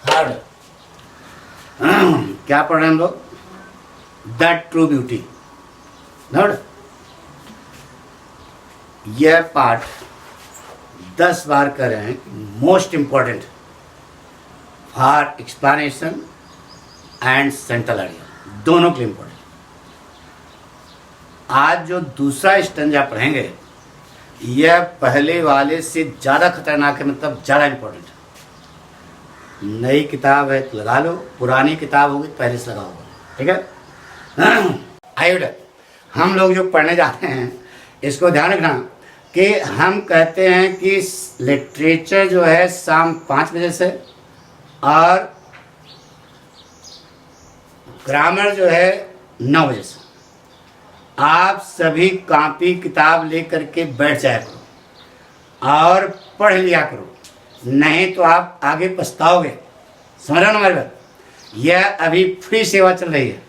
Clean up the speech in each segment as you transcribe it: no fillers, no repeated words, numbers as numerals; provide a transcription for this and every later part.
Third क्या पढ़ रहे हैं हम लोग? The true beauty. नोट, यह पाठ 10 बार कर रहे हैं। Most important for explanation and central idea, दोनों के लिए इंपॉर्टेंट। आज जो दूसरा स्टंजा पढ़ेंगे यह पहले वाले से ज़्यादा खतरनाक है, मतलब ज़्यादा इंपॉर्टेंट है। नई किताब है तो लगा लो, पुरानी किताब होगी तो पहले से लगा होगा, ठीक है। आइए हम लोग जो पढ़ने जा रहे हैं इसको ध्यान रखना कि हम कहते हैं कि लिटरेचर जो है शाम 5 बजे से और ग्रामर जो है 9 बजे से। आप सभी कॉपी किताब लेकर के बैठ जाया करो और पढ़ लिया करो, नहीं तो आप आगे पछताओगे। समझ रहे हो ना हमारी बात? यह अभी फ्री सेवा चल रही है,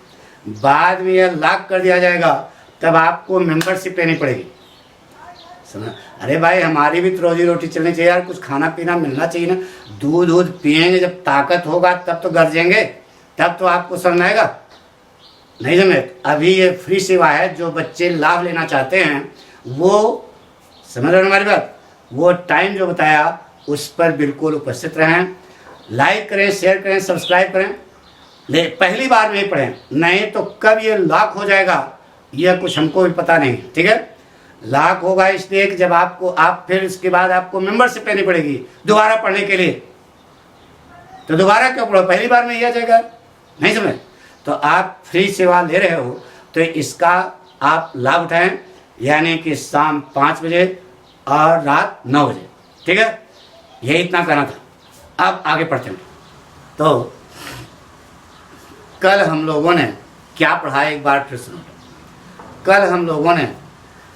बाद में यह लॉक कर दिया जाएगा, तब आपको मेंबरशिप लेनी पड़ेगी। समझ? अरे भाई, हमारी भी तो रोजी रोटी चलनी चाहिए यार, कुछ खाना पीना मिलना चाहिए ना। दूध दूध पिएंगे, जब ताकत होगा तब तो गरजेंगे, तब तो आपको समझ आएगा। नहीं समझे? अभी ये फ्री सेवा है, जो बच्चे लाभ लेना चाहते हैं वो, समझ रहे हो हमारी बात? वो टाइम जो बताया उस पर बिल्कुल उपस्थित रहें, लाइक करें, शेयर करें, सब्सक्राइब करें। पहली बार नहीं पढ़ें, नहीं तो कब ये लॉक हो जाएगा यह कुछ हमको भी पता नहीं, ठीक है। लॉक होगा इसलिए कि जब आप फिर इसके बाद आपको मेंबरशिप लेनी पड़ेगी दोबारा पढ़ने के लिए। तो दोबारा क्यों पढ़ो, पहली बार में यह जाएगा। नहीं समझ? तो आप फ्री सेवा ले रहे हो तो इसका आप लाभ उठाएं, यानी कि शाम 5 बजे और रात 9 बजे, ठीक है। यही इतना करना था। अब आगे पढ़ते हैं। तो कल हम लोगों ने क्या पढ़ा, एक बार फिर सुनो। कल हम लोगों ने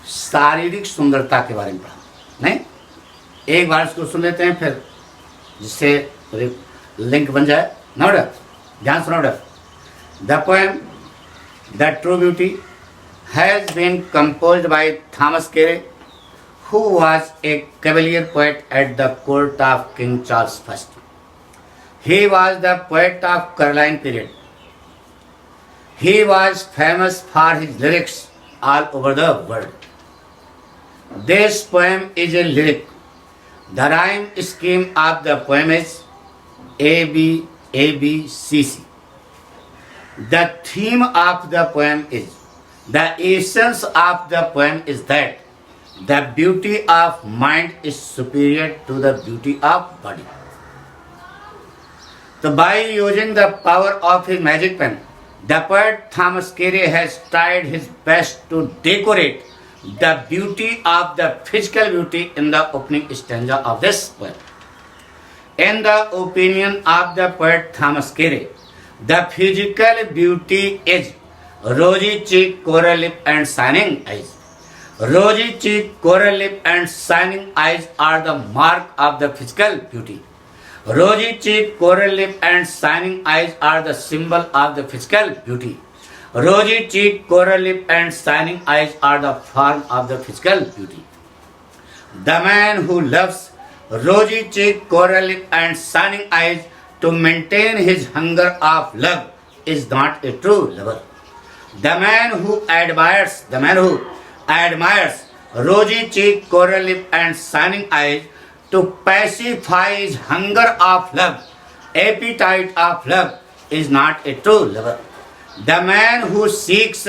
शारीरिक सुंदरता के बारे में पढ़ा, नहीं? एक बार इसको सुन लेते हैं फिर, जिससे लिंक बन जाए ना बेटा। ध्यान सुनो बेटा। The poem the true beauty has been composed by Thomas Carew, who was a cavalier poet at the court of King Charles I. He was the poet of Caroline period. He was famous for his lyrics all over the world. This poem is a lyric. The rhyme scheme of the poem is A B A B C C. The theme of the poem is, the essence of the poem is that the beauty of mind is superior to the beauty of body. So by using the power of his magic pen, the poet Thomas Carey has tried his best to decorate the beauty of the physical beauty in the opening stanza of this poem. In the opinion of the poet Thomas Carey, the physical beauty is rosy cheek, coral lip and shining eyes. Rosy cheek, coral lip and shining eyes are the mark of the physical beauty. Rosy cheek, coral lip and shining eyes are the symbol of the physical beauty. Rosy cheek, coral lip and shining eyes are the form of the physical beauty. The man who loves rosy cheek, coral lip and shining eyes to maintain his hunger of love is not a true lover. The man who admires rosy cheek, coral lip and shining eyes to pacify his hunger of love, appetite of love, is not a true lover. The man who seeks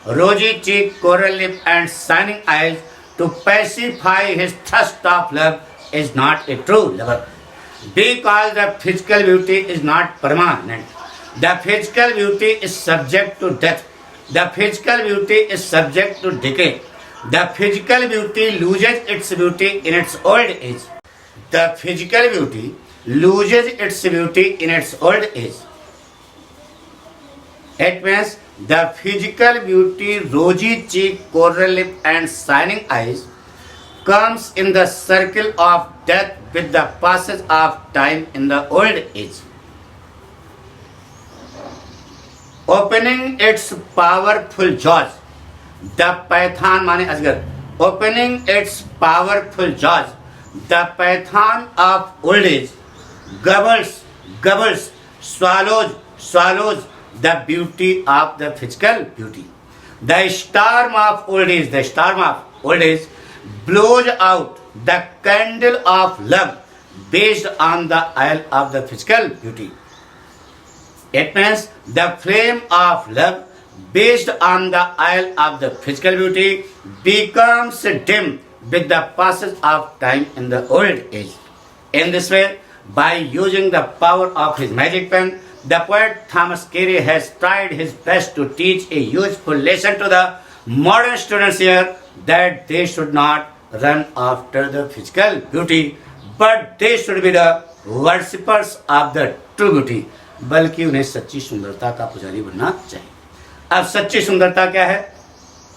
rosy cheek, coral lip and shining eyes to pacify his thirst of love is not a true lover. Because the physical beauty is not permanent. The physical beauty is subject to death. The physical beauty is subject to decay. The physical beauty loses its beauty in its old age. The physical beauty loses its beauty in its old age. It means the physical beauty, rosy cheek, coral lip and shining eyes comes in the circle of death with the passage of time in the old age. Opening its powerful jaws, the python माने अजगर. Opening its powerful jaws, the python of old age gobbles gobbles, swallows the beauty of the physical beauty. The storm of old age blows out the candle of love based on the oil of the physical beauty. It means the flame of love based on the oil of the physical beauty becomes dim with the passage of time in the old age. In this way, by using the power of his magic pen, the poet Thomas Carey has tried his best to teach a useful lesson to the modern students here, that they should not run after the physical beauty, but they should be the worshippers of the true beauty. बल्कि उन्हें सच्ची सुंदरता का पुजारी बनना चाहिए। अब सच्ची सुंदरता क्या है,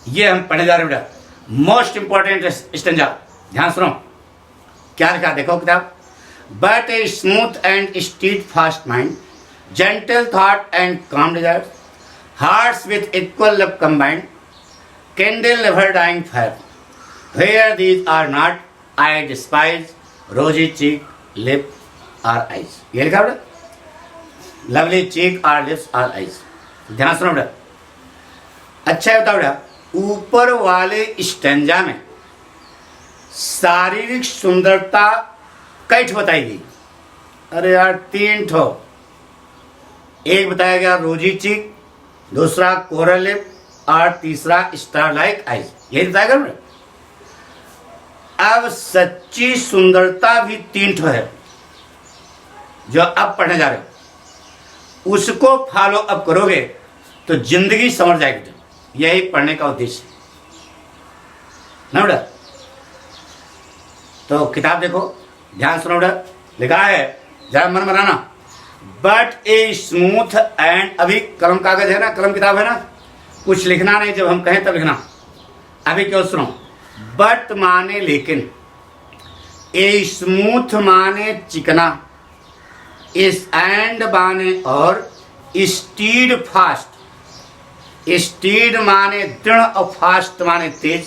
ये हम पढ़ने जा रहे हैं बेटा। मोस्ट इंपॉर्टेंट स्टेंजा, ध्यान सुनो क्या लिखा, देखो किताब। But a smooth and stead fast mind, gentle thought and calm desire, hearts with equal love combined, kindle never dying fire. Where these are not, I despise rosy cheek, lip or eyes. ये लिखा बेटा, lovely चीक और lips और eyes. ध्यान सुनो बेटा। अच्छा बताओ बेटा, ऊपर वाले स्टेंजा में शारीरिक सुंदरता कई ठो बताई गई। अरे यार 3 ठो। एक बताया गया रोजी चीक, दूसरा कोरल लिप और तीसरा स्टार लाइक आइज। यही बताया गया बेटा। अब सच्ची सुंदरता भी 3 ठो है जो अब पढ़ने जा रहे हो। उसको फॉलो अप करोगे तो जिंदगी समझ जाएगी। यही पढ़ने का उद्देश्य है ना बेटा। तो किताब देखो, ध्यान सुनो बेटा। लिखा है, जरा मन बनाना, बट ए स्मूथ एंड, अभी कलम कागज है ना, कलम किताब है ना, कुछ लिखना नहीं, जब हम कहें तब लिखना। अभी क्यों सुनो, बट माने लेकिन, ए स्मूथ माने चिकना, इस एंड माने और, स्टीड फास्ट, स्टीड माने दृढ़ और फास्ट माने तेज,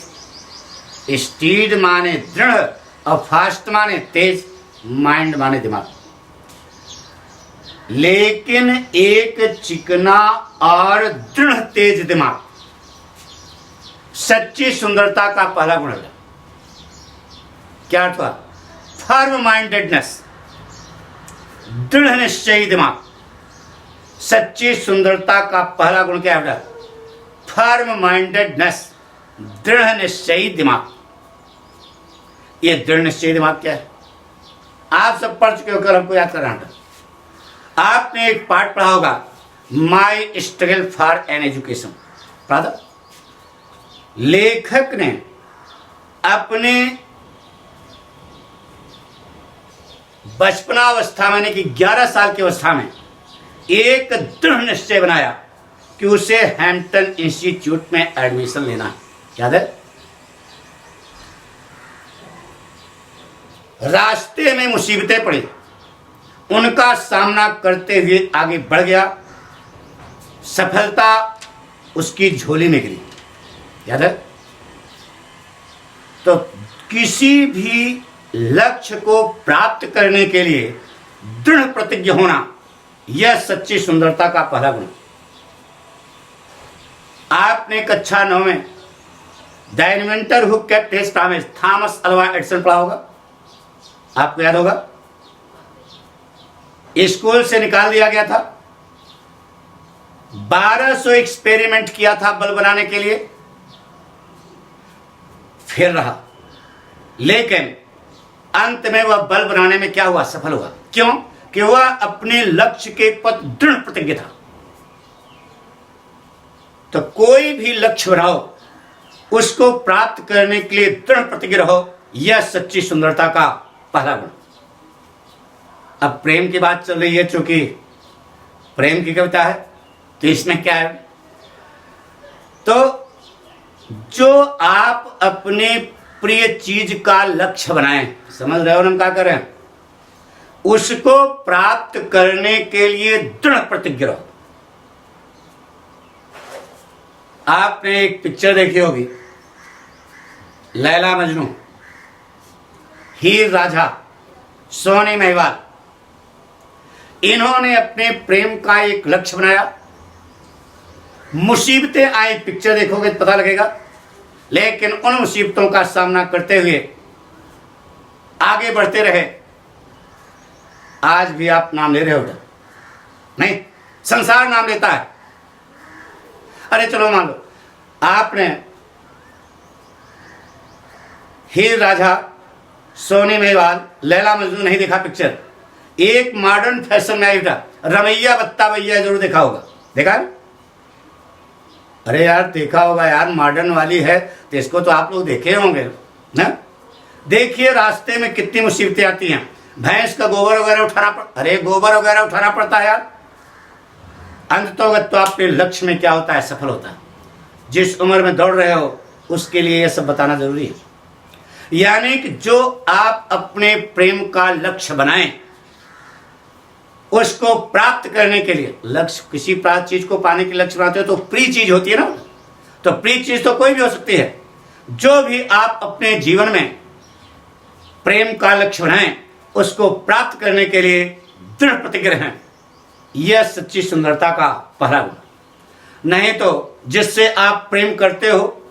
स्टीड माने दृढ़ और फास्ट माने तेज, माइंड माने दिमाग। लेकिन एक चिकना और दृढ़ तेज दिमाग सच्ची सुंदरता का पहला गुण है। क्या अर्थ हुआ? फर्म माइंडेडनेस, दृढ़ निश्चयी दिमाग। सच्ची सुंदरता का पहला गुण क्या है? फर्म माइंडेडनेस, दृढ़ निश्चयी दिमाग। ये दृढ़ निश्चयी दिमाग क्या है? आप सब पढ़ चुके हो, कल हमको याद करना है। आपने एक पाठ पढ़ा होगा, माई स्ट्रगल फॉर एन एजुकेशन, पढ़ा था? लेखक ने अपने बचपनावस्था में, कि 11 साल की अवस्था में एक दृढ़ निश्चय बनाया कि उसे हैम्पटन इंस्टीट्यूट में एडमिशन लेना है। याद है? रास्ते में मुसीबतें पड़ी, उनका सामना करते हुए आगे बढ़ गया, सफलता उसकी झोली में गिरी। याद है? तो किसी भी लक्ष्य को प्राप्त करने के लिए दृढ़ प्रतिज्ञ होना, यह सच्ची सुंदरता का पहला गुण। आपने कक्षा 9 में the inventor who kept his promise, Thomas Alva Edison पढ़ा होगा, आपको याद होगा। स्कूल से निकाल दिया गया था, 1200 एक्सपेरिमेंट किया था बल्ब बनाने के लिए, फिर रहा, लेकिन अंत में वह बल्ब बनाने में क्या हुआ? सफल हुआ। क्यों? कि वह अपने लक्ष्य के प्रति दृढ़ प्रतिज्ञ था। तो कोई भी लक्ष्य बनाओ, उसको प्राप्त करने के लिए दृढ़ प्रतिज्ञ रहो, यह सच्ची सुंदरता का पहला गुण। अब प्रेम की बात चल रही है, चूंकि प्रेम की कविता है, तो इसमें क्या है? तो जो आप अपने प्रिय चीज का लक्ष्य बनाएं, समझ रहे हो हम क्या कर रहे हैं? उसको प्राप्त करने के लिए दृढ़ प्रतिज्ञ रहो। आपने एक पिक्चर देखी होगी, लैला मजनू, हीर राझा, सोनी महिवाल। इन्होंने अपने प्रेम का एक लक्ष्य बनाया। मुसीबतें आई, पिक्चर देखोगे तो पता लगेगा, लेकिन उन मुसीबतों का सामना करते हुए आगे बढ़ते रहे। आज भी आप नाम ले रहे हो नहीं, संसार नाम लेता है। अरे चलो मान लो आपने हीर राझा, सोनी मेवाल, लैला मजनू नहीं देखा पिक्चर, एक मॉडर्न फैशन में आई था, रमैया बत्ता भैया जरूर देखा होगा। देखा है? अरे यार देखा होगा यार, मॉडर्न वाली है तो इसको तो आप लोग देखे होंगे ना। देखिए रास्ते में कितनी मुसीबतें आती हैं, भैंस का गोबर वगैरह अरे गोबर वगैरह उठाना पड़ता है यार। अंततोगत तो आपके लक्ष्य में क्या होता है, सफल होता है। जिस उम्र में दौड़ रहे हो उसके लिए यह सब बताना जरूरी है। यानी कि जो आप अपने प्रेम का लक्ष्य बनाएं, उसको प्राप्त करने के लिए, लक्ष्य किसी प्राप्त चीज को पाने के लक्ष्य बनाते हो तो प्रिय चीज होती है ना, तो प्रिय चीज तो कोई भी हो सकती है। जो भी आप अपने जीवन में प्रेम का लक्ष्य बनाएं, उसको प्राप्त करने के लिए दृढ़ प्रतिज्ञ हैं। यह सच्ची सुंदरता का पहला गुण। नहीं तो जिससे आप प्रेम करते हो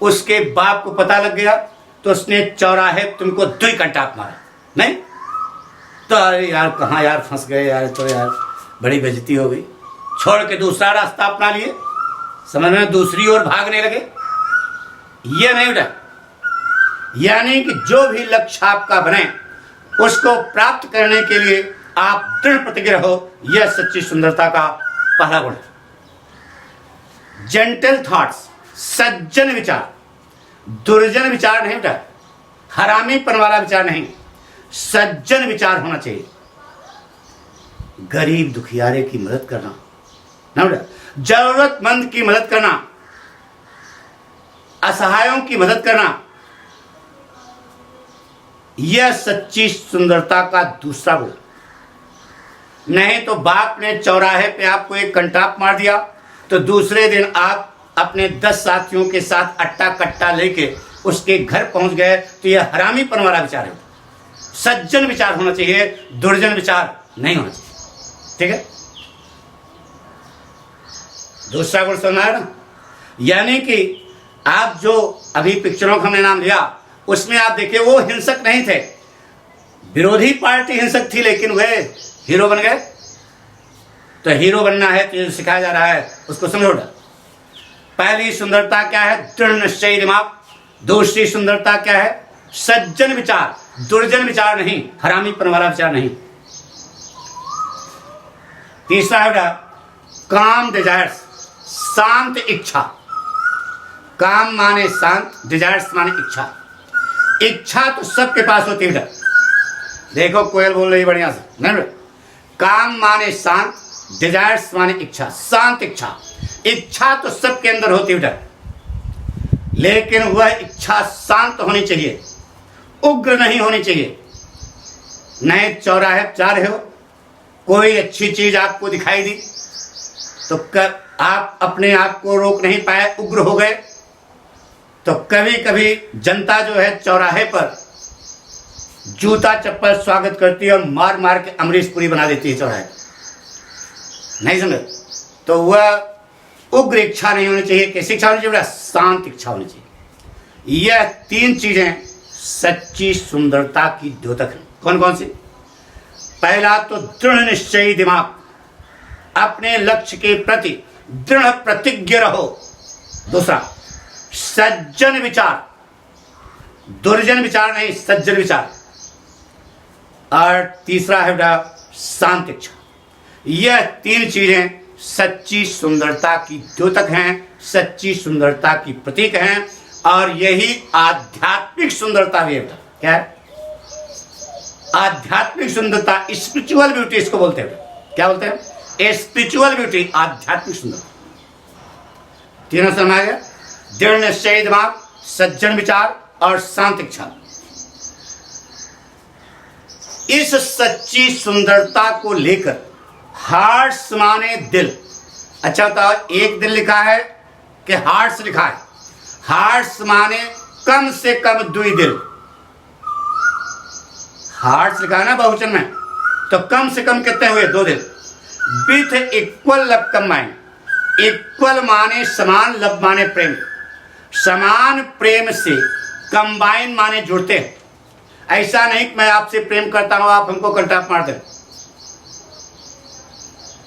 उसके बाप को पता लग गया तो उसने चौराहे तुमको 2 घंटा मारा नहीं तो अरे यार कहाँ यार फंस गए यार, तो यार बड़ी बेइज्जती हो गई, छोड़ के दूसरा रास्ता अपना लिए, समझ में दूसरी ओर भागने लगे। ये नहीं बेटा। यानी कि जो भी लक्ष्य आपका बने उसको प्राप्त करने के लिए आप दृढ़ प्रतिज्ञ रहो। यह सच्ची सुंदरता का पहला गुण है। जेंटल थॉट्स, सज्जन विचार, दुर्जन विचार नहीं बेटा, हरामीपन वाला विचार नहीं, सज्जन विचार होना चाहिए। गरीब दुखियारे की मदद करना ना बेटा, जरूरतमंद की मदद करना, असहायों की मदद करना, यह सच्ची सुंदरता का दूसरा गुण। नहीं तो बाप ने चौराहे पे आपको एक कंटाप मार दिया तो दूसरे दिन आप अपने 10 साथियों के साथ अट्टा कट्टा लेके उसके घर पहुंच गए, तो यह हरामीपन वाला विचार है। सज्जन विचार होना चाहिए, दुर्जन विचार नहीं होना चाहिए। ठीक है, दूसरा गुण समझ आया ना। यानी कि आप जो अभी पिक्चरों का हमने नाम लिया उसमें आप देखिए वो हिंसक नहीं थे, विरोधी पार्टी हिंसक थी, लेकिन वे हीरो बन गए। तो हीरो बनना है तो सिखाया जा रहा है, उसको समझो। पहली सुंदरता क्या है, दृढ़ निश्चयी दिमाग। दूसरी सुंदरता क्या है, सज्जन विचार, दुर्जन विचार नहीं, हरामीपन वाला विचार नहीं। तीसरा है काम डिजायर्स, शांत इच्छा। काम माने शांत, डिजायर्स माने इच्छा। इच्छा तो सबके पास होती है। देखो कोयल बोल रही बढ़िया से, नहीं? काम माने शांत, डिजायर्स माने इच्छा, शांत इच्छा। इच्छा तो सबके अंदर होती है, लेकिन वह इच्छा शांत होनी चाहिए, उग्र नहीं होनी चाहिए। नए चौराहे जा रहे हो, कोई अच्छी चीज आपको दिखाई दी तो आप अपने आप को रोक नहीं पाए, उग्र हो गए। तो कभी कभी जनता जो है चौराहे पर जूता चप्पल स्वागत करती है और मार मार के अमरीशपुरी बना देती है चौराहे। नहीं समझ? तो वह उग्र इच्छा नहीं होनी चाहिए। कैसी इच्छा होनी चाहिए? शांत इच्छा होनी चाहिए। यह 3 चीजें सच्ची सुंदरता की द्योतक है। कौन कौन सी? पहला तो दृढ़ निश्चयी दिमाग, अपने लक्ष्य के प्रति दृढ़ प्रतिज्ञ रहो। दूसरा सज्जन विचार, दुर्जन विचार नहीं, सज्जन विचार। और तीसरा है शांत इच्छा। यह 3 चीजें सच्ची सुंदरता की द्योतक हैं, सच्ची सुंदरता की प्रतीक हैं, और यही आध्यात्मिक सुंदरता भी है। क्या है आध्यात्मिक सुंदरता? स्पिरिचुअल ब्यूटी इसको बोलते हैं। क्या बोलते हैं? स्पिरिचुअल ब्यूटी, आध्यात्मिक सुंदरता। तीनों समझ आ गया? दृढ़ निश्चयी दिमाग, सज्जन विचार और शांत इच्छा। इस सच्ची सुंदरता को लेकर हार्ट्स माने दिल। अच्छा बताओ, एक दिल लिखा है कि हार्ट्स लिखा है? हार्ट्स माने कम से कम 2 दिल। हार्ट्स लिखा है ना बहुवचन में, तो कम से कम कितने हुए? 2 दिन। With equal love combined, equal माने समान, लव माने प्रेम, समान प्रेम से कंबाइन माने जुड़ते हैं। ऐसा नहीं कि मैं आपसे प्रेम करता हूं, आप हमको कंटाप मार दें।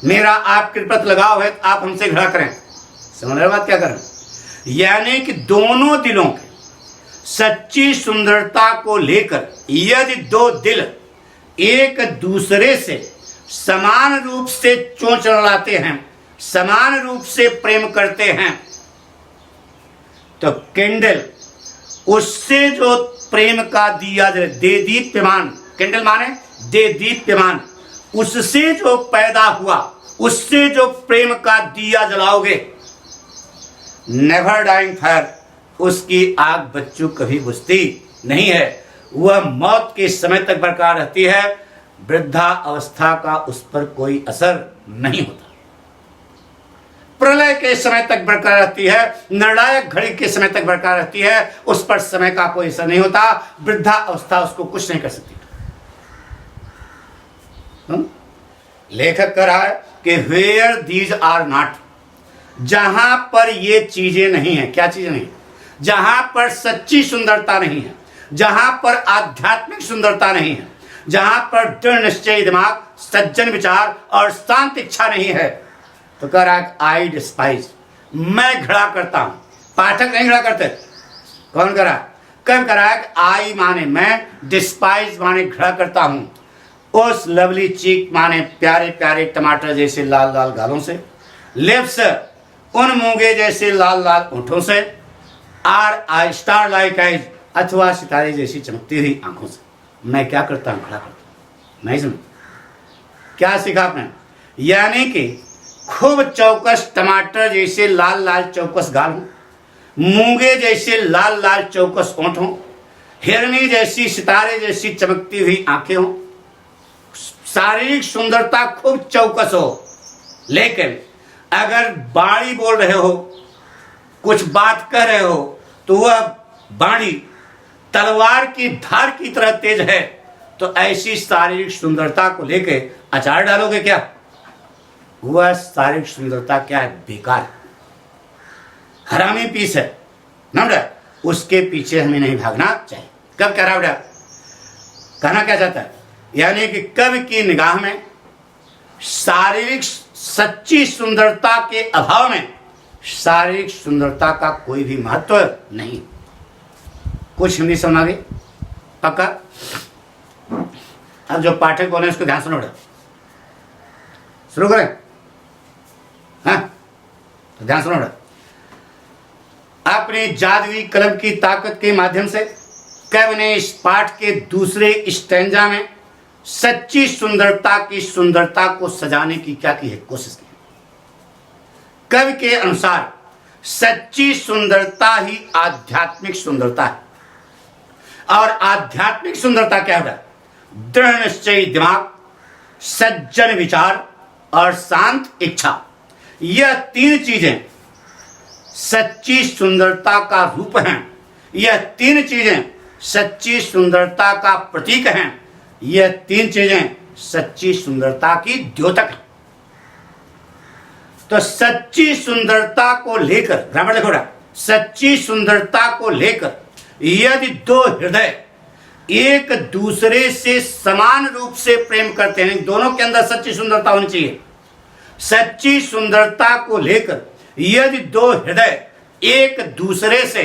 मेरा आपके प्रति लगाव है तो आप हमसे झगड़ा करें। समझ रहे बात क्या करें? यानी कि दोनों दिलों के सच्ची सुंदरता को लेकर यदि 2 दिल एक दूसरे से समान रूप से चोंच लड़ाते हैं, समान रूप से प्रेम करते हैं, तो कैंडल उससे जो प्रेम का दिया दे दीप्यमान, कैंडल माने दे दीप्यमान, उससे जो पैदा हुआ, उससे जो प्रेम का दिया जलाओगे, नेवर डाइंग फायर, उसकी आग बच्चों कभी बुझती नहीं है। वह मौत के समय तक बरकरार रहती है। वृद्धा अवस्था का उस पर कोई असर नहीं होता। प्रलय के समय तक बरकरार रहती है, निर्णायक घड़ी के समय तक बरकरार रहती है, उस पर समय का कोई असर नहीं होता। वृद्धा अवस्था उसको कुछ नहीं कर सकती। लेखक कह रहा है कि वेयर दीज आर नॉट, जहां पर ये चीजें नहीं है। क्या चीजें नहीं? जहां पर सच्ची सुंदरता नहीं है, जहां पर आध्यात्मिक सुंदरता नहीं है, जहां पर दृढ़ निश्चय दिमाग, सज्जन विचार और शांत इच्छा नहीं है, तो कह रहा है आई डिस्पाइज, मैं घृणा करता हूं। पाठक नहीं घृणा करते। कौन कह रहा है? कब कह रहा है कि आई माने मैं, डिस्पाइज माने घृणा करता हूं उस लवली चीक माने प्यारे प्यारे टमाटर जैसे लाल लाल गालों से, लिप्स उन मूंगे जैसे लाल लाल होठों से, are I star like eyes अथवा सितारे जैसी चमकती हुई आंखों से। मैं क्या करता हूं? खड़ा करता हूं। नहीं समझ क्या सीखा आपने? यानी कि खूब चौकस टमाटर जैसे लाल लाल चौकस गाल हो, मूंगे जैसे लाल लाल चौकस ओंठ हो, हिरनी जैसी सितारे जैसी चमकती हुई आंखें हो, शारीरिक सुंदरता खूब चौकस हो, लेकिन अगर बाणी बोल रहे हो, कुछ बात कह रहे हो, तो वह बाणी तलवार की धार की तरह तेज है, तो ऐसी शारीरिक सुंदरता को लेके अचार डालोगे क्या? वह शारीरिक सुंदरता क्या है? बेकार, हरामी पीस है ना बेटा। उसके पीछे हमें नहीं भागना चाहिए। कब कह रहा बेटा? कहना क्या चाहता है? यानी कि कवि की निगाह में शारीरिक सच्ची सुंदरता के अभाव में शारीरिक सुंदरता का कोई भी महत्व नहीं। कुछ हिंदी समझ आ गई? पक्का? अब जो पाठक बोले उसको ध्यान सुनो, शुरू करें? हाँ, तो ध्यान सुनो। अपनी जादुई कलम की ताकत के माध्यम से कवि ने इस पाठ के दूसरे स्टैंजा में सच्ची सुंदरता की सुंदरता को सजाने की क्या की है? कोशिश की। कवि के अनुसार सच्ची सुंदरता ही आध्यात्मिक सुंदरता है। और आध्यात्मिक सुंदरता क्या है? दृढ़ निश्चयी दिमाग, सज्जन विचार और शांत इच्छा। यह 3 चीजें सच्ची सुंदरता का रूप हैं। यह 3 चीजें सच्ची सुंदरता का प्रतीक हैं। यह 3 चीजें सच्ची सुंदरता की द्योतक हैं। तो सच्ची सुंदरता को लेकर, ग्रामर देखो ना, सच्ची सुंदरता को लेकर यदि 2 हृदय एक दूसरे से समान रूप से प्रेम करते हैं, दोनों के अंदर सच्ची सुंदरता होनी चाहिए। सच्ची सुंदरता को लेकर यदि 2 हृदय एक दूसरे से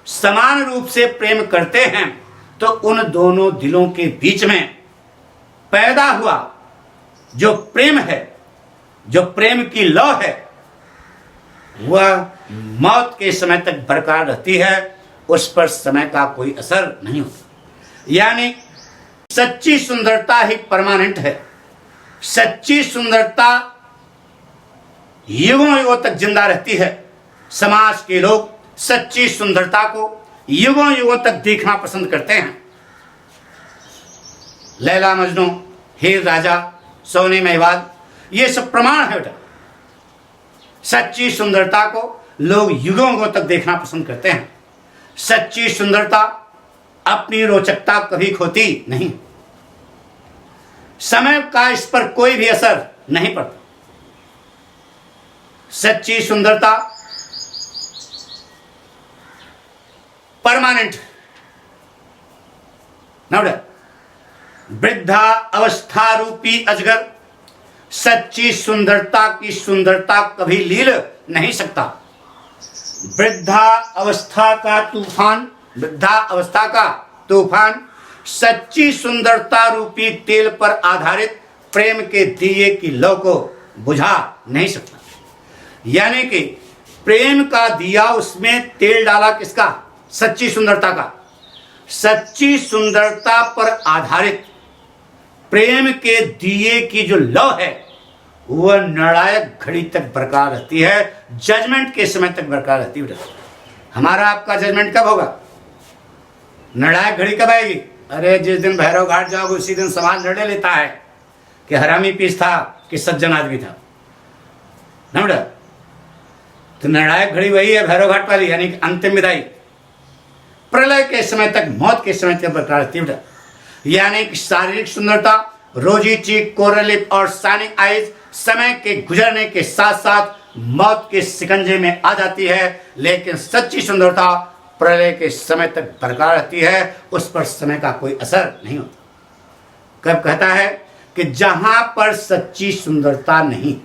समान रूप से प्रेम करते हैं, तो उन दोनों दिलों के बीच में पैदा हुआ जो प्रेम है, जो प्रेम की लौ है, वह मौत के समय तक बरकरार रहती है। उस पर समय का कोई असर नहीं होता। यानी सच्ची सुंदरता ही परमानेंट है। सच्ची सुंदरता युगों युगों तक जिंदा रहती है। समाज के लोग सच्ची सुंदरता को युगों युगों तक देखना पसंद करते हैं। लैला मजनू, हीर राजा, सोने मेवाड, ये सब प्रमाण है बेटा। सच्ची सुंदरता को लोग युगों युगों तक देखना पसंद करते हैं। सच्ची सुंदरता अपनी रोचकता कभी खोती नहीं। समय का इस पर कोई भी असर नहीं पड़ता। सच्ची सुंदरता परमानेंट। वृद्धा अवस्था रूपी अजगर सच्ची सुंदरता की सुंदरता कभी लील नहीं सकता। वृद्धा अवस्था का तूफान, वृद्धा अवस्था का तूफान सच्ची सुंदरता रूपी तेल पर आधारित प्रेम के दिए की लौ को बुझा नहीं सकता। यानी कि प्रेम का दिया, उसमें तेल डाला किसका? सच्ची सुंदरता का। सच्ची सुंदरता पर आधारित प्रेम के दिए की जो लौ है वह निर्णायक घड़ी तक बरकरार रहती है, जजमेंट के समय तक बरकरार रहती है। हमारा आपका जजमेंट कब होगा? निर्णायक घड़ी कब आएगी? अरे जिस दिन भैरव घाट जाओगे उसी दिन समाज निर्णय लेता है कि हरामी पीस था कि सज्जन आदमी था ना बेटा। तो निर्णायक घड़ी वही है भैरव घाट वाली, यानी कि अंतिम विदाई। प्रलय के समय तक, मौत के समय तक बरकरार रहती है बेटा। यानी कि शारीरिक सुंदरता, रोजी चीक, कोरल लिप और शाइनिंग आईज समय के गुजरने के साथ साथ मौत के शिकंजे में आ जाती है, लेकिन सच्ची सुंदरता प्रलय के समय तक बरकरार रहती है, उस पर समय का कोई असर नहीं होता। कब कहता है कि जहां पर सच्ची सुंदरता नहीं,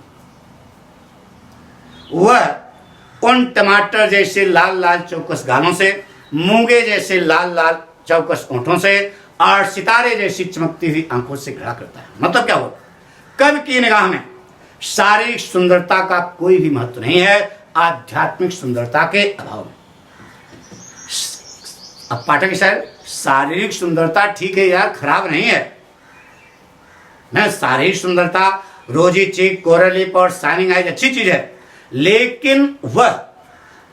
वह उन टमाटर जैसे लाल लाल चौकस गालों से, मूंगे जैसे लाल लाल चौकस ओंठों से और सितारे जैसी चमकती हुई आंखों से घड़ा करता है। मतलब क्या हुआ? कब की निगाह में शारीरिक सुंदरता का कोई भी महत्व नहीं है, आध्यात्मिक सुंदरता के अभाव में। अब पाठक साहब, शारीरिक सुंदरता ठीक है यार, खराब नहीं है ना। शारीरिक सुंदरता, रोजी चीक, कोरल लिप और शाइनिंग आईज अच्छी चीज है, लेकिन वह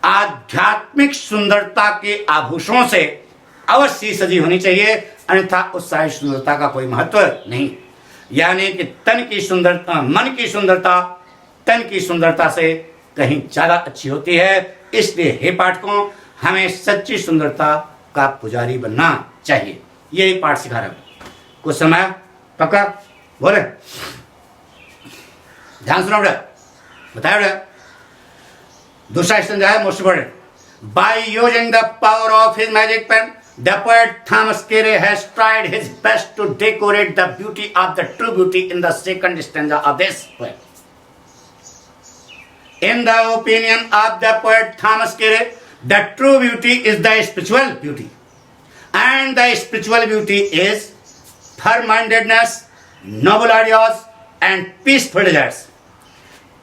आध्यात्मिक सुंदरता के आभूषणों से अवश्य सजी होनी चाहिए, अन्यथा उस शारीरिक सुंदरता का कोई महत्व नहीं। यानी कि तन की सुंदरता, मन की सुंदरता तन की सुंदरता से कहीं ज्यादा अच्छी होती है। इसलिए हे पाठकों, हमें सच्ची सुंदरता का पुजारी बनना चाहिए। यही पाठ सिखा रहा हूं। कुछ समय पक्का बोले, ध्यान सुनो बेटा, बताया बेटा। दूसरा स्टैंजा है most important. By using the power of his magic pen, the poet Thomas Carey has tried his best to decorate the beauty of the true beauty in the second stanza of this poem. In the opinion of the poet Thomas Carey, the true beauty is the spiritual beauty, and the spiritual beauty is firm-mindedness, noble ideas, and peaceful desires.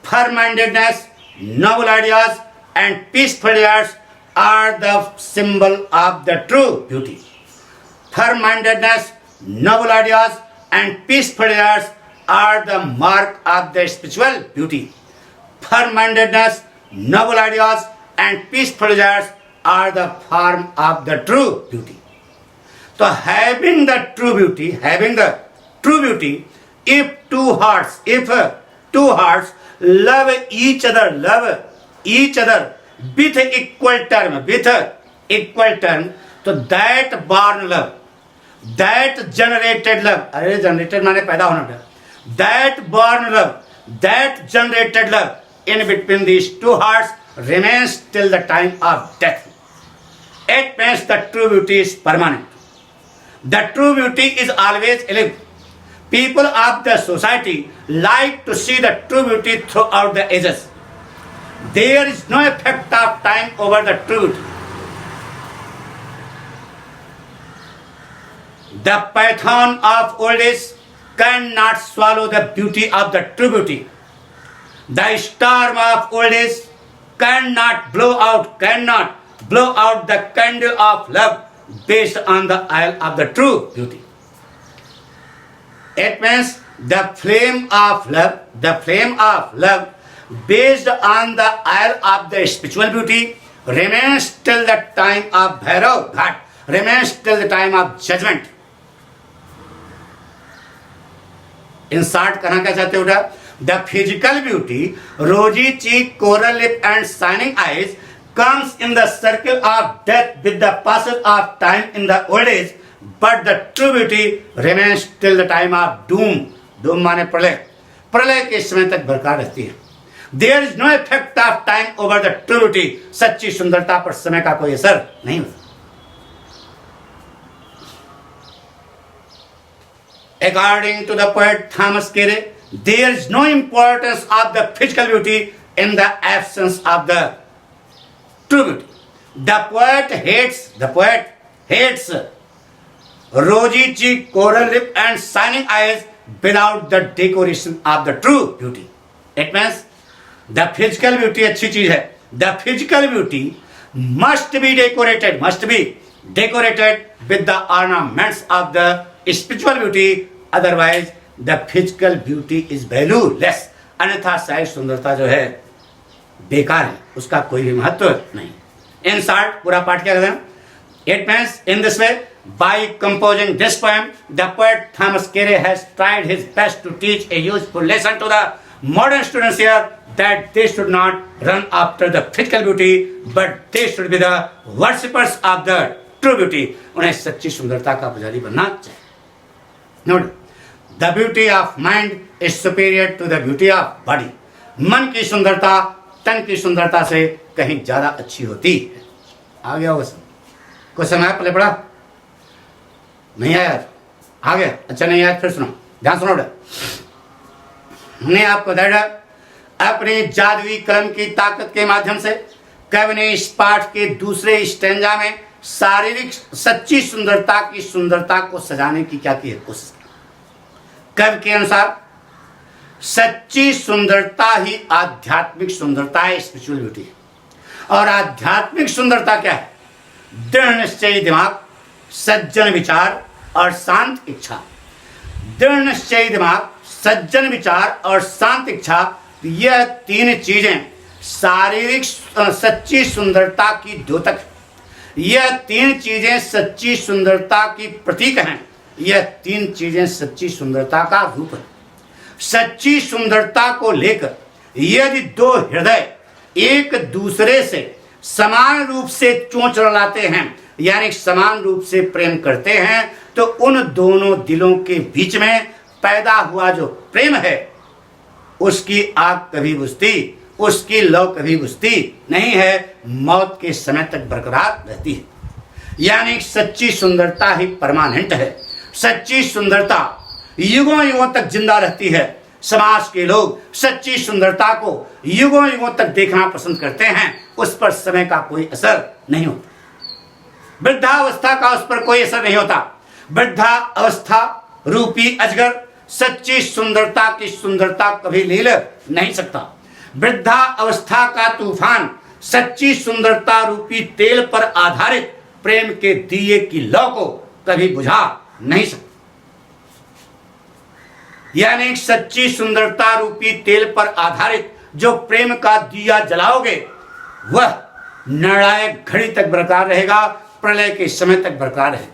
Firm-mindedness, noble ideas, and peaceful desires are the symbol of the true beauty. Firm-mindedness, noble ideas, and peaceful desires are the mark of the spiritual beauty. Firm-mindedness, noble ideas, and peaceful desires are the form of the true beauty. So having the true beauty, if two hearts love each other with equal term, तो that born love, that generated love, अरे generated माने पैदा होना था, that born love, that generated love in between these two hearts remains till the time of death. It means the true beauty is permanent. The true beauty is always alive. People of the society like to see the true beauty throughout the ages. There is no effect of time over the truth. The python of old age cannot swallow the beauty of the true beauty. The storm of old age cannot blow out the candle of love based on the oil of the true beauty. It means the flame of love based on the oil of the spiritual beauty remains till the time of Bhairav Ghat, remains till the time of judgment. In short, कहना क्या चाहते हो बेटा? The physical beauty, rosy cheek, coral lip and shining eyes comes in the circle of death with the passage of time in the old age, but the true beauty remains till the time of doom. Doom माने प्रलय, प्रलय के समय तक बरकरार रहती है। There is no effect of time over the true beauty. सच्ची सुंदरता पर समय का कोई असर नहीं होता। According to the poet Thomas Carey, there is no importance of the physical beauty in the absence of the true beauty. The poet hates rosy cheek, coral lip, and shining eyes without the decoration of the true beauty. It means the physical beauty अच्छी चीज है. The physical beauty must be decorated with the ornaments of the spiritual beauty. Otherwise the physical beauty is valueless. अन्यथा शारीरिक सुंदरता जो है बेकार है, उसका कोई भी महत्व नहीं। इन शॉर्ट पूरा पाठ क्या कहते हैं? It means in this way, by composing this poem, the poet Thomas Carey has tried his best to teach a useful lesson to the modern students here, that they should not run after the physical beauty, but they should be the worshippers of the true beauty. उन्हें सच्ची सुंदरता का पुजारी बनना चाहिए। Note, the beauty of mind is superior to the beauty of body. मन की सुंदरता तन की सुंदरता से कहीं ज्यादा अच्छी होती है। आ गया होगा सब? कुछ समय पहले पढ़ा नहीं आया? आ गया? अच्छा नहीं आया फिर सुनो, ध्यान सुनो। हमने आपको बताया अपने जादुई कलम की ताकत के माध्यम से कवि ने इस पाठ के दूसरे स्टैंजा में शारीरिक सच्ची सुंदरता की सुंदरता को सजाने की क्या की है कोशिश की। कवि के अनुसार सच्ची सुंदरता ही आध्यात्मिक सुंदरता है, स्पिरिचुअल ब्यूटी है। और आध्यात्मिक सुंदरता क्या है? दृढ़ निश्चयी दिमाग, सज्जन विचार और शांत इच्छा। दृढ़ निश्चयी दिमाग, सज्जन विचार और शांत इच्छा, यह तीन चीजें शारीरिक सच्ची सुंदरता की द्योतक है। यह तीन चीजें सच्ची सुंदरता की प्रतीक हैं। यह तीन चीजें सच्ची सुंदरता का रूप है। सच्ची सुंदरता को लेकर यदि दो हृदय एक दूसरे से समान रूप से चोंच लड़ाते हैं, यानी समान रूप से प्रेम करते हैं, तो उन दोनों दिलों के बीच में पैदा हुआ जो प्रेम है, उसकी आग कभी बुझती, उसकी लौ कभी बुझती नहीं है, मौत के समय तक बरकरार रहती है। यानी सच्ची सुंदरता ही परमानेंट है। सच्ची सुंदरता युगों युगों तक जिंदा रहती है। समाज के लोग सच्ची सुंदरता को युगों युगों तक देखना पसंद करते हैं, उस पर समय का कोई असर नहीं होता। वृद्धावस्था का उस पर कोई असर नहीं होता। वृद्धावस्था रूपी अजगर सच्ची सुंदरता की सुंदरता कभी ले नहीं सकता। वृद्धावस्था का तूफान सच्ची सुंदरता रूपी तेल पर आधारित प्रेम के दिए की लौ को कभी बुझा नहीं सकता। यानी सच्ची सुंदरता रूपी तेल पर आधारित जो प्रेम का दिया जलाओगे, वह निर्णायक घड़ी तक बरकरार रहेगा, प्रलय के समय तक बरकरार रहेगा।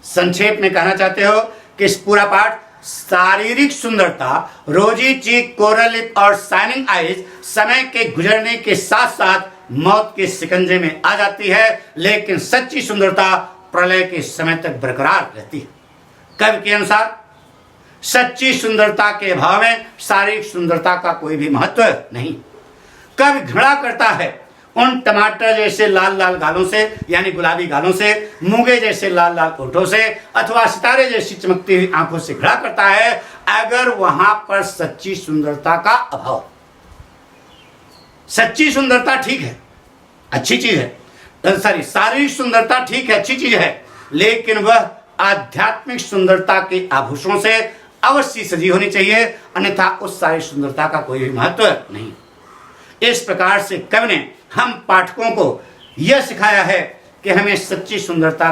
संक्षेप में कहना चाहते हो कि इस पूरा पाठ शारीरिक सुंदरता, रोजी चीक, कोरल लिप और शाइनिंग आईज समय के गुजरने के साथ साथ मौत के शिकंजे में आ जाती है, लेकिन सच्ची सुंदरता प्रलय के समय तक बरकरार रहती है। कवि के अनुसार सच्ची सुंदरता के अभाव में शारीरिक सुंदरता का कोई भी महत्व नहीं। कवि घृणा करता है उन टमाटर जैसे लाल लाल गालों से, यानी गुलाबी गालों से, मूंगे जैसे लाल लाल होठों से, अथवा सितारे जैसी चमकती हुई आंखों से घृणा करता है, अगर वहां पर सच्ची सुंदरता का अभाव। सच्ची सुंदरता ठीक है, अच्छी चीज है, शारीरिक सुंदरता ठीक है, अच्छी चीज है, लेकिन वह आध्यात्मिक सुंदरता के आभूषणों से अवश्य सजी होनी चाहिए, अन्यथा उस सारी सुंदरता का कोई भी महत्व नहीं। इस प्रकार से कवि ने हम पाठकों को यह सिखाया है कि हमें सच्ची सुंदरता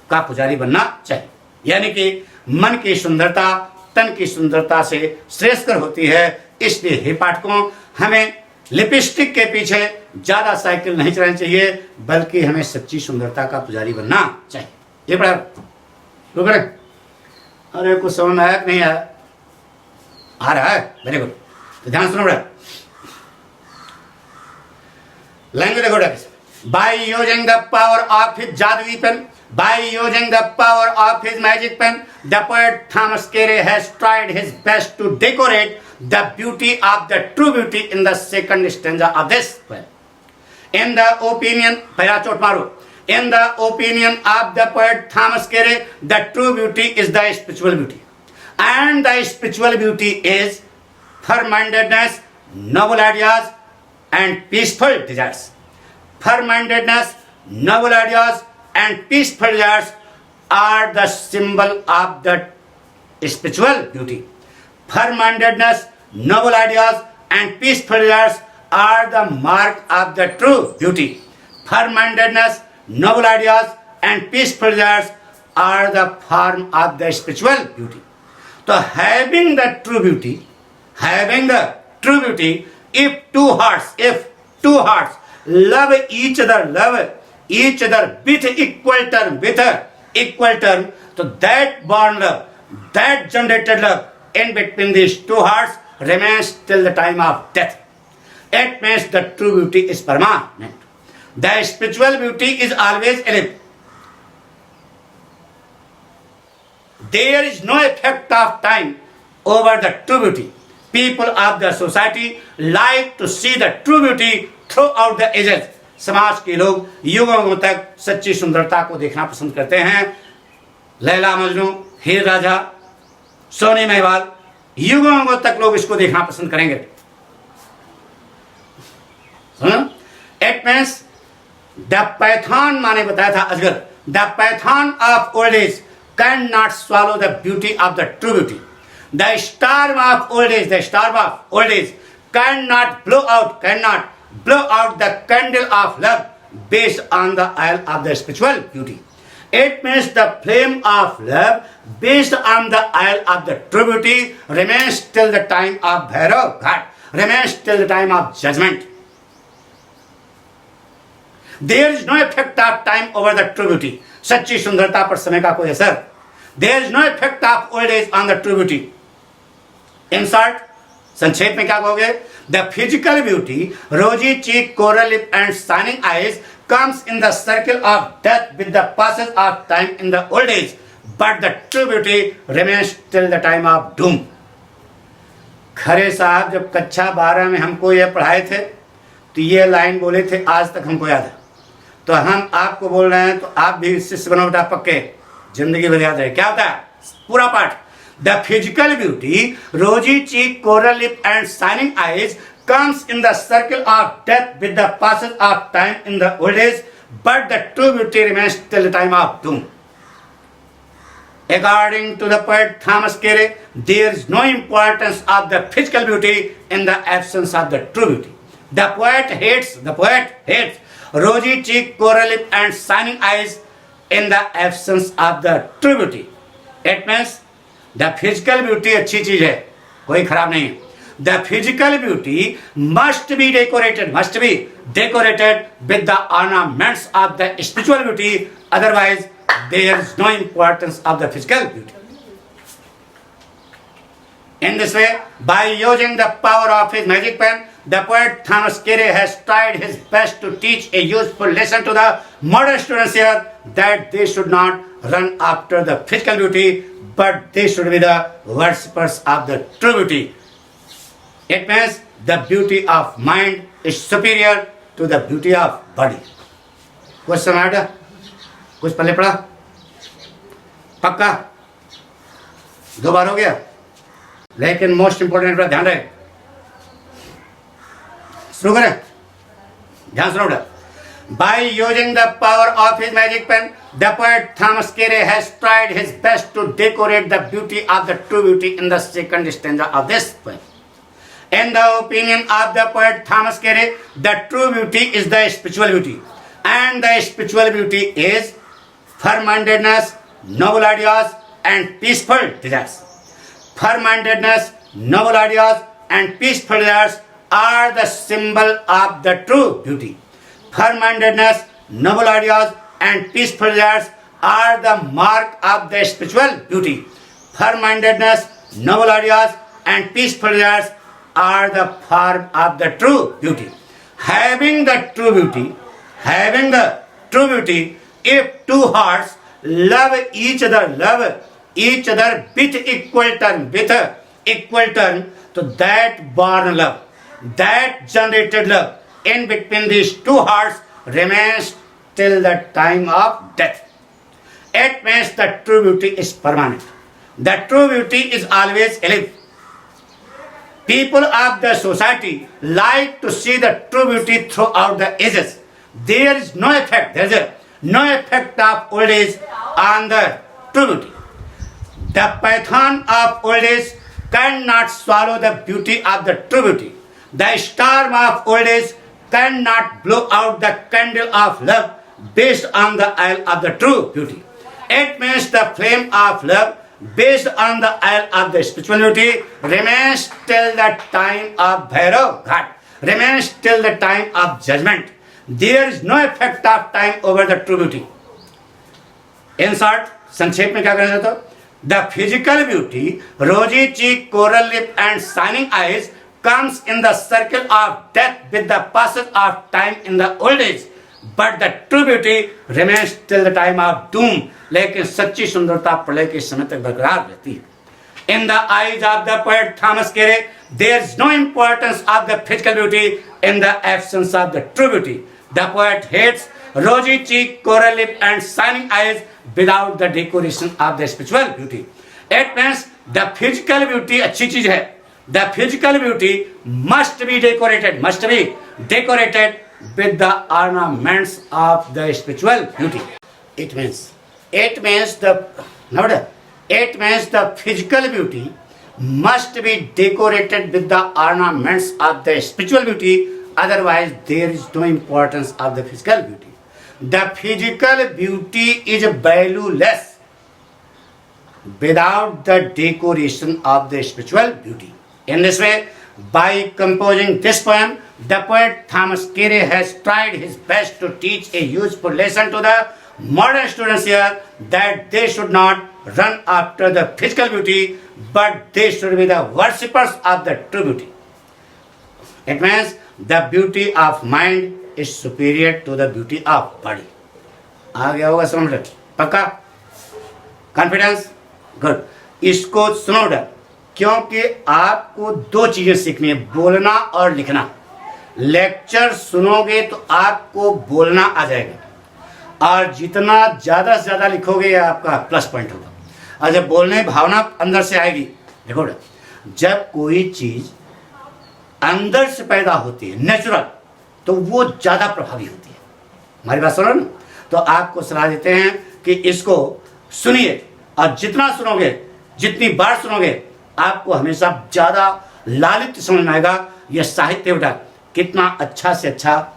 का पुजारी बनना चाहिए, यानी कि मन की सुंदरता तन की सुंदरता से श्रेष्ठकर होती है। इसलिए हे पाठकों, हमें लिपस्टिक के पीछे ज्यादा साइकिल नहीं चलानी चाहिए, बल्कि हमें सच्ची सुंदरता का पुजारी बनना चाहिए। ये पढ़ा रुक रहे? अरे कुछ समझ में आया कि नहीं आया? आ रहा है, वेरी गुड। तो ध्यान सुनो बड़ा। लैंग्वेज देखो, by using the power of his jadui pen, By using the power of his magic pen, the poet Thomas Carey has tried his best to decorate the beauty of the true beauty in the second stanza of this poem. In the opinion, पहला चोट मारो. In the opinion of the poet Thomas Carey, the true beauty is the spiritual beauty, and the spiritual beauty is firm-mindedness, noble ideas, and peaceful desires. Firm-mindedness, noble ideas, and peaceful desires are the symbol of the spiritual beauty. Firm-mindedness, noble ideas, and peaceful desires are the mark of the true beauty. Firm-mindedness, noble ideas, and peaceful desires are the form of the spiritual beauty. So having the true beauty, if two hearts love each other with equal term, so that born love, that generated love in between these two hearts remains till the time of death. It means the true beauty is permanent. The spiritual beauty is always alive. There is no effect of time over the true beauty. People of the society like to see the true beauty throughout the ages. समाज के लोग युगों तक सच्ची सुंदरता को देखना पसंद करते हैं. लैला मजनू, हीर राजा, सोनी महवाल, युगों तक लोग इसको देखना पसंद करेंगे. It means the python, माने बताया था अजगर, the python of old age cannot swallow the beauty of the true beauty. The storm of old age cannot blow out the candle of love based on the oil of the spiritual beauty. It means the flame of love based on the oil of the true beauty remains till the time of Bhairav Ghat, remains till the time of judgment. There is no effect of time over the true beauty. सच्ची सुंदरता पर समय का कोई असर. There is no effect of old age on the true beauty. In short, संक्षेप में क्या कहोगे? The physical beauty, rosy cheek, coral lip, and shining eyes comes in the circle of death with the passage of time in the old age, but the true beauty remains till the time of doom. खरे साहब जब कक्षा 12 में हमको ये पढ़ाए थे तो ये लाइन बोले थे, आज तक हमको याद है. तो हम आपको बोल रहे हैं तो आप भी शिष्य बनो बेटा, पक्के जिंदगी भर याद रहे. क्या होता है पूरा पाठ? The physical beauty, rosy cheek, coral lip, and shining eyes comes in the circle of death with the passage of time in the old age, but the true beauty remains till the time of doom. According to the poet Thomas Carey, there is no importance of the physical beauty in the absence of the true beauty. The poet hates rosy cheek, coral lip, and shining eyes in the absence of the true beauty. It means the physical beauty अच्छी चीज है, कोई खराब नहीं है. The physical beauty must be decorated with the ornaments of the spiritual beauty. Otherwise, there is no importance of the physical beauty. In this way, by using the power of his magic pen, the poet Thomas Carey has tried his best to teach a useful lesson to the modern students here, that they should not run after the physical beauty, but they should be the worshippers of the true beauty. It means the beauty of mind is superior to the beauty of body. कुछ समझा? कुछ पहले पढ़ा? पक्का? 2 बार हो गया? लेकिन most important पर ध्यान रहे. शुरू करें? ध्यान सुनो बेटा. By using the power of his magic pen, the poet Thomas Carey has tried his best to decorate the beauty of the true beauty in the second stanza of this poem. In the opinion of the poet Thomas Carey, the true beauty is the spiritual beauty, and the spiritual beauty is firm-mindedness, noble ideas, and peaceful desires. Firm-mindedness, noble ideas, and peaceful desires are the symbol of the true beauty. Firm-mindedness, noble ideas, and peaceful desires are the mark of the spiritual beauty. Firm-mindedness, noble ideas, and peaceful desires are the form of the true beauty. Having the true beauty, if two hearts love each other with equal turn, so that born love, that generated love in between these two hearts remains till the time of death. It means the true beauty is permanent. The true beauty is always alive. People of the society like to see the true beauty throughout the ages. There is no effect of old age on the true beauty. The python of old age cannot swallow the beauty of the true beauty. The storm of old age cannot blow out the candle of love based on the oil of the true beauty. It means the flame of love based on the oil of the spiritual beauty remains till the time of Bhairav Ghat, remains till the time of judgment. There is no effect of time over the true beauty. In short, संक्षेप में क्या कहना चाहता हूँ? The physical beauty, rosy cheek, coral lip and shining eyes comes in the circle of death with the passage of time in the old age. But the true beauty remains till the time of doom. लेकिन सच्ची सुंदरता प्रलय के समय तक बरकरार रहती है. In the eyes of the poet Thomas Carey, there is no importance of the physical beauty in the absence of the true beauty. The poet hates rosy cheek, coral lip and shining eyes without the decoration of the spiritual beauty. It means the physical beauty अच्छी चीज है. The physical beauty must be decorated with the ornaments of the spiritual beauty. It means the physical beauty must be decorated with the ornaments of the spiritual beauty. Otherwise, there is no importance of the physical beauty. The physical beauty is valueless without the decoration of the spiritual beauty. In this way, by composing this poem, the poet Thomas Carey has tried his best to teach a useful lesson to the modern students here, that they should not run after the physical beauty, but they should be the worshippers of the true beauty. It means the beauty of mind is superior to the beauty of body. आ गया होगा समझ? पक्का? Confidence? Good. इसको सुनो डर, क्योंकि आपको दो चीजें सीखनी है, बोलना और लिखना. लेक्चर सुनोगे तो आपको बोलना आ जाएगा, और जितना ज्यादा से ज्यादा लिखोगे आपका प्लस पॉइंट होगा. और जब बोलने भावना अंदर से आएगी, देखो जब कोई चीज अंदर से पैदा होती है नेचुरल, तो वो ज्यादा प्रभावी होती है. हमारी बात सुनो ना. तो आपको सलाह देते हैं कि इसको सुनिए, और जितना सुनोगे, जितनी बार सुनोगे, आपको हमेशा ज्यादा लालित समझ में आएगा. यह साहित्य बेटा कितना अच्छा से अच्छा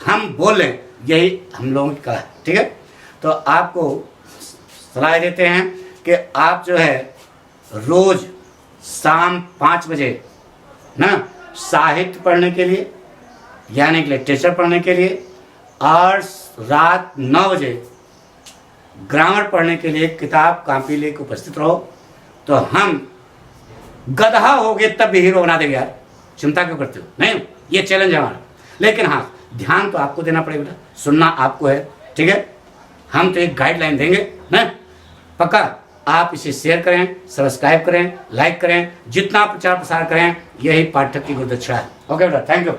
हम बोल लें, यही हम लोगों की कला है. ठीक है. तो आपको सलाह देते हैं कि आप जो है रोज शाम 5 बजे ना साहित्य पढ़ने के लिए, यानी कि लिटरेचर पढ़ने के लिए, और रात 9 बजे ग्रामर पढ़ने के लिए किताब कापी लेकर उपस्थित रहो. तो हम गधा हो गए तब भी हीरो बना देंगे यार. चिंता क्यों करते हो? नहीं, ये चैलेंज है हमारा. लेकिन हाँ, ध्यान तो आपको देना पड़ेगा बेटा, सुनना आपको है. ठीक है. हम तो एक गाइडलाइन देंगे ना. पक्का. आप इसे शेयर करें, सब्सक्राइब करें, लाइक करें, जितना प्रचार प्रसार करें, यही पाठक की गुरुदक्षिणा है. ओके बेटा, थैंक यू.